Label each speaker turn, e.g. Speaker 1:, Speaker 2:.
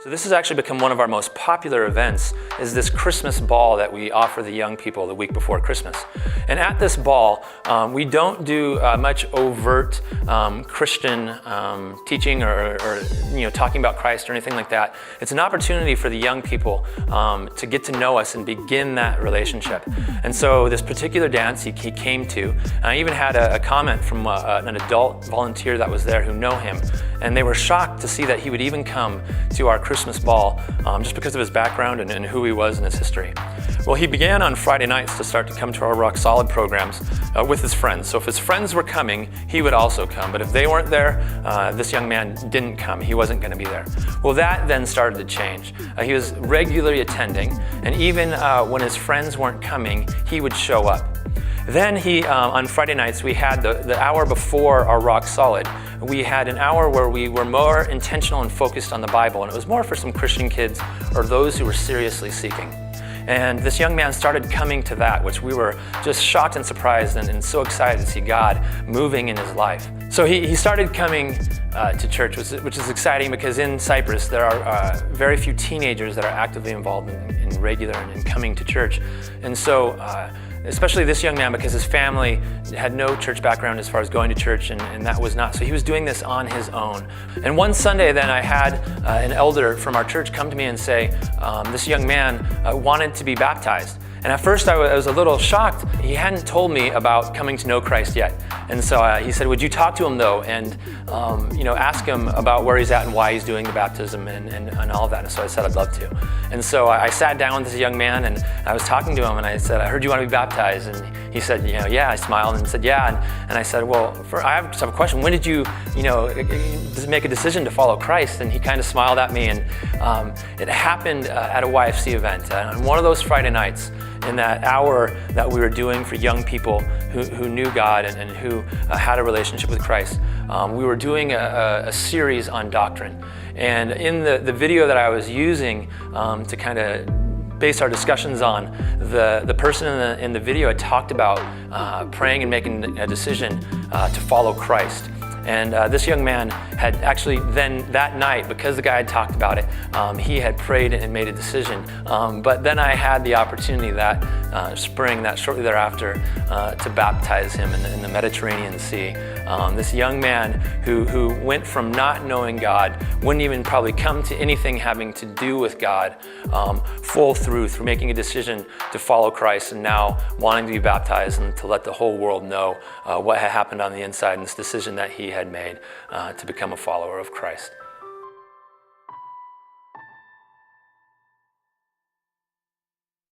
Speaker 1: So this has actually become one of our most popular events, is this Christmas ball that we offer the young people the week before Christmas. And at this ball, we don't do much overt Christian teaching or talking about Christ or anything like that. It's an opportunity for the young people to get to know us and begin that relationship. And so this particular dance he came to, and I even had a comment from an adult volunteer that was there who know him, and they were shocked to see that he would even come to our Christmas ball just because of his background and who he was and his history. Well, he began on Friday nights to start to come to our Rock Solid programs with his friends. So if his friends were coming, he would also come. But if they weren't there, this young man didn't come. He wasn't going to be there. Well, that then started to change. He was regularly attending, and even when his friends weren't coming, he would show up. Then on Friday nights, we had the hour before our Rock Solid. We had an hour where we were more intentional and focused on the Bible, and it was more for some Christian kids or those who were seriously seeking. And this young man started coming to that, which we were just shocked and surprised and so excited to see God moving in his life. So he started coming to church, which is exciting because in Cyprus there are very few teenagers that are actively involved in regular and coming to church. And so especially this young man, because his family had no church background as far as going to church, and that was not. So he was doing this on his own. And one Sunday then I had an elder from our church come to me and say, this young man wanted to be baptized. And at first I was a little shocked. He hadn't told me about coming to know Christ yet. And so he said, would you talk to him though, and ask him about where he's at and why he's doing the baptism and all of that. And so I said, I'd love to. And so I sat down with this young man and I was talking to him and I said, I heard you want to be baptized. And he said, yeah. I smiled and said, yeah. And I said, well, I just have a question. When did you make a decision to follow Christ? And he kind of smiled at me, and it happened at a YFC event. On one of those Friday nights, in that hour that we were doing for young people who knew God and who had a relationship with Christ, we were doing a series on doctrine. And in the video that I was using to kind of base our discussions on, the person in the video had talked about praying and making a decision to follow Christ. And this young man had actually then that night, because the guy had talked about it, he had prayed and made a decision. But then I had the opportunity that spring, that shortly thereafter, to baptize him in the Mediterranean Sea. This young man who went from not knowing God, wouldn't even probably come to anything having to do with God, full through making a decision to follow Christ, and now wanting to be baptized and to let the whole world know what had happened on the inside and this decision that he had made to become a follower of Christ.